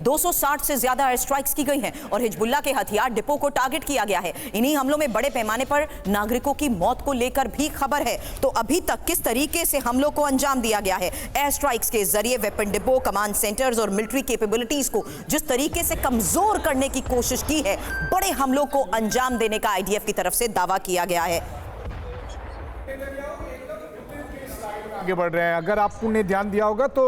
260 से ज्यादा air strikes की गई हैं और हिजबुल्लाह के हथियार डिपो को टारगेट किया गया है। इन्हीं हमलों में बड़े पैमाने पर नागरिकों की मौत को लेकर भी खबर है। तो अभी तक किस तरीके से हमलों को अंजाम दिया गया है, एयर स्ट्राइक्स के जरिए वेपन डिपो, कमांड सेंटर्स और मिलिट्री कैपेबिलिटीज को जिस तरीके से कमजोर करने की कोशिश की है, बड़े हमलों को अंजाम देने का आईडीएफ की तरफ से दावा किया गया है। आगे बढ़ रहे हैं। अगर आपने ध्यान दिया होगा तो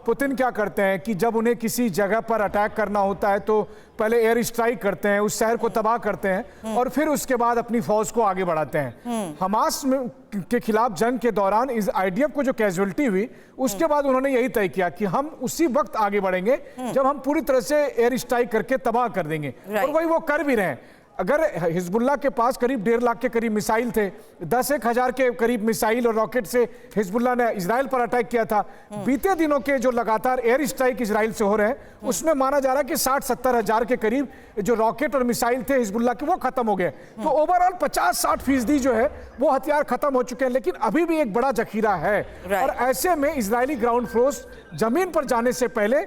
पुतिन क्या करते हैं कि जब उन्हें किसी जगह पर अटैक करना होता है तो पहले एयर स्ट्राइक करते हैं, उस शहर को तबाह करते हैं और फिर उसके बाद अपनी फौज को आगे बढ़ाते हैं। हमास के खिलाफ जंग के दौरान इस आईडीएफ को जो कैजुअलिटी हुई, उसके बाद उन्होंने यही तय किया कि हम उसी वक्त आगे बढ़ेंगे जब हम पूरी तरह से एयर स्ट्राइक करके तबाह कर देंगे। और वही वो कर भी रहे हैं। अगर हिजबुल्लाह के पास करीब 1.5 लाख के करीब मिसाइल थे, 10-1 हज़ार के करीब मिसाइल और रॉकेट से हिजबुल्लाह ने इजराइल पर अटैक किया था। बीते दिनों के जो लगातार एयर स्ट्राइक इजराइल से हो रहे हैं, उसमें माना जा रहा है कि 60-70 हज़ार के करीब जो रॉकेट और मिसाइल थे हिजबुल्लाह के, वो खत्म हो गए। तो ओवरऑल 50-60% जो है वो हथियार खत्म हो चुके हैं, लेकिन अभी भी एक बड़ा जखीरा है। और ऐसे में इजरायली ग्राउंड फोर्स जमीन पर जाने से पहले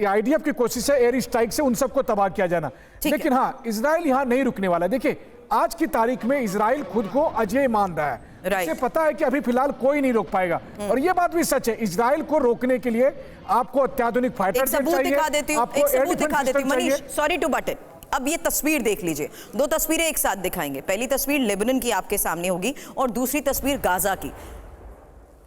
आईडीएफ की कोशिश है एयर स्ट्राइक से उन सबको तबाह किया जाना। लेकिन हाँ, इजराइल यहां नहीं रुकने वाला। देखिए, आज की तारीख में इजराइल खुद को अजय मान रहा है। इसे पता है कि अभी फिलहाल कोई नहीं रोक पाएगा और ये बात भी सच है। इजराइल को रोकने के लिए आपको अत्याधुनिक फाइटर जेट चाहिए, आपको एयर डिफेंस सिस्टम चाहिए। Sorry to but it. अब ये तस्वीर देख लीजिए, दो तस्वीरें एक साथ दिखाएंगे। पहली तस्वीर लेबनान की आपके सामने होगी और दूसरी तस्वीर गाजा की।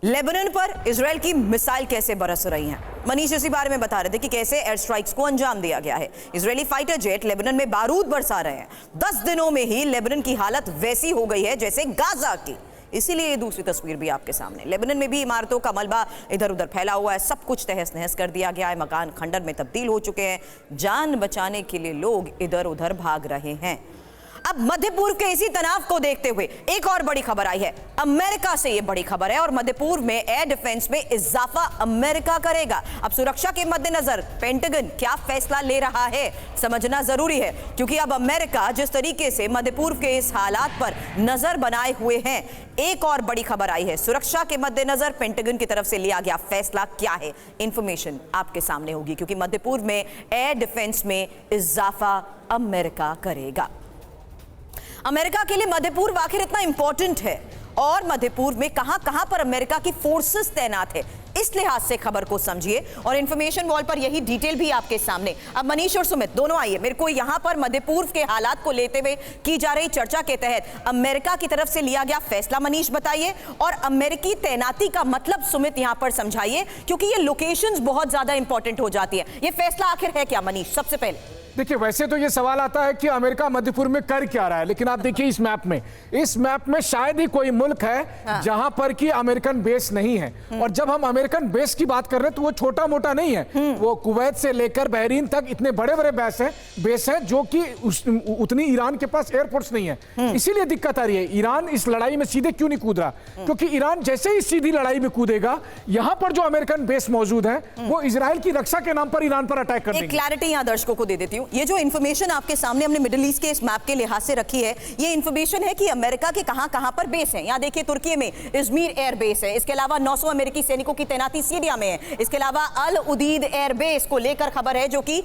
लेबनान पर इजराइल की मिसाइल कैसे बरस रही हैं। मनीष इसी बारे में बता रहे थे कि कैसे एयर स्ट्राइक्स को अंजाम दिया गया है। इजरायली फाइटर जेट लेबनान में बारूद बरसा रहे हैं। 10 दिनों में ही लेबनान की हालत वैसी हो गई है जैसे गाजा की। इसीलिए ये दूसरी तस्वीर भी आपके सामने। लेबनान में भी इमारतों का मलबा इधर उधर फैला हुआ है, सब कुछ तहस नहस कर दिया गया है, मकान खंडर में तब्दील हो चुके हैं। जान बचाने के लिए लोग इधर उधर भाग रहे हैं। अब मध्य पूर्व के इसी तनाव को देखते हुए एक और बड़ी खबर आई है। अमेरिका से ये बड़ी खबर है और मध्य पूर्व में एयर डिफेंस में इजाफा अमेरिका करेगा। अब सुरक्षा के मद्देनजर पेंटागन क्या फैसला ले रहा है, समझना जरूरी है, क्योंकि अब अमेरिका जिस तरीके से मध्य पूर्व के इस हालात पर नजर बनाए हुए हैं, एक और बड़ी खबर आई है। सुरक्षा के मद्देनजर पेंटागन की तरफ से लिया गया फैसला क्या है, इंफॉर्मेशन आपके सामने होगी, क्योंकि मध्य पूर्व में एयर डिफेंस में इजाफा अमेरिका करेगा। अमेरिका के लिए मध्य पूर्व आखिर इतना इंपॉर्टेंट है और मध्य पूर्व में कहां पर अमेरिका की फोर्सेस तैनात है, इस लिहाज से खबर को समझिए। और इंफॉर्मेशन वॉल पर यही डिटेल भी आपके सामने। अब मनीष और सुमित दोनों आइए। मेरे को यहां पर मध्य पूर्व के हालात को लेते हुए की जा रही चर्चा के तहत अमेरिका की तरफ से लिया गया फैसला मनीष बताइए, और अमेरिकी तैनाती का मतलब सुमित यहां पर समझाइए, क्योंकि ये लोकेशंस बहुत ज्यादा इंपॉर्टेंट हो जाती है। ये फैसला आखिर है क्या मनीष? सबसे पहले देखिए, वैसे तो ये सवाल आता है कि अमेरिका मध्य पूर्व में कर क्या रहा है, लेकिन आप देखिए इस मैप में शायद ही कोई मुल्क है जहां पर कि अमेरिकन बेस नहीं है। और जब हम अमेरिकन बेस की बात कर रहे हैं तो वो छोटा मोटा नहीं है, वो कुवैत से लेकर बहरीन तक इतने बड़े बड़े बेस हैं जो कि उतनी ईरान के पास एयरपोर्ट्स नहीं है। इसीलिए दिक्कत आ रही है। ईरान इस लड़ाई में सीधे क्यों नहीं कूद रहा? क्योंकि ईरान जैसे ही सीधी लड़ाई में कूदेगा, यहां पर जो अमेरिकन बेस मौजूद है वो इजराइल की रक्षा के नाम पर ईरान पर अटैक कर देंगे। एक क्लैरिटी यहां दर्शकों को दे देती हूं। ये जो इंफॉर्मेशन आपके सामने हमने मिडिल ईस्ट के इस मैप के लिहाज से रखी है, ये इंफॉर्मेशन है कि अमेरिका के कहां पर बेस है। यहां देखिए, तुर्की में इजमीर एयर बेस है। इसके अलावा 900 अमेरिकी सैनिकों की तैनाती सीरिया में है। इसके अलावा अल उदीद एयर बेस को लेकर खबर है जो कि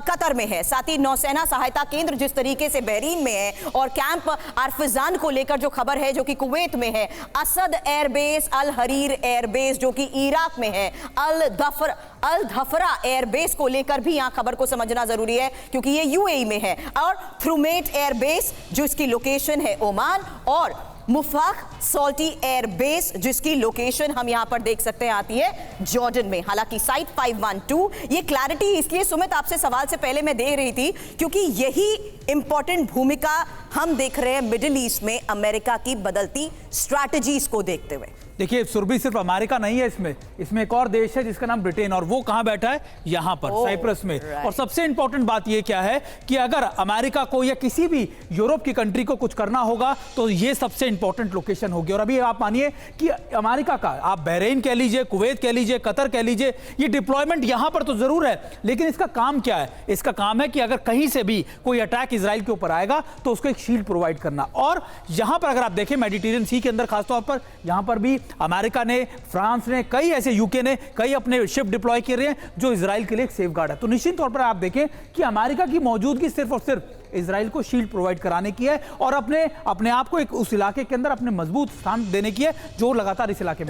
कतर में है। साथ ही नौसेना सहायता केंद्र जिस तरीके से बहरीन में है, और कैंप आर्फजान को लेकर जो खबर है जो कि कुवैत में है। असद एयर बेस, अल हरीर एयर बेस जो कि इराक में है, अल धफरा एयर बेस को लेकर भी यहां खबर को समझना जरूरी है, क्योंकि ये यूएई में है। और थ्रूमेट एयर बेस जो इसकी लोकेशन है ओमान, और मुफाक सॉल्टी एयर बेस जिसकी लोकेशन हम यहां पर देख सकते हैं आती है जॉर्डन में। हालांकि साइट 512, ये क्लैरिटी इसलिए सुमित आपसे सवाल से पहले मैं दे रही थी क्योंकि यही इंपॉर्टेंट भूमिका हम देख रहे हैं मिडिल ईस्ट में अमेरिका की बदलती स्ट्रैटेजीज को देखते हुए। देखिए, सुरभि सिर्फ अमेरिका नहीं है इसमें एक और देश है जिसका नाम ब्रिटेन, और वो कहां बैठा है? यहां पर साइप्रस में। और सबसे इंपॉर्टेंट बात ये क्या है कि अगर अमेरिका को या किसी भी यूरोप की कंट्री को कुछ करना होगा तो ये सबसे इंपॉर्टेंट लोकेशन होगी। और अभी आप मानिए कि अमेरिका का, आप बहरीन कह लीजिए, कुवैत कह लीजिए, कतर कह लीजिए, ये डिप्लॉयमेंट यहां पर तो जरूर है, लेकिन इसका काम क्या है? इसका काम है कि अगर कहीं से भी कोई अटैक इजराइल के ऊपर आएगा तो उसको एक शील्ड प्रोवाइड करना। और यहां पर अगर आप देखें मेडिटेरियन सी के अंदर खासतौर पर, यहां पर भी अमेरिका ने, फ्रांस ने, कई ऐसे, यूके ने कई अपने शिप डिप्लॉय कर रहे हैं जो इजराइल के लिए एक सेफ गार्ड है। तो निश्चित तौर पर आप देखें कि अमेरिका की मौजूदगी सिर्फ और सिर्फ इजराइल को शील्ड प्रोवाइड कराने की है और अपने आप को एक उस इलाके के अंदर अपने मजबूत स्थान देने की है जो लगातार इस इलाके में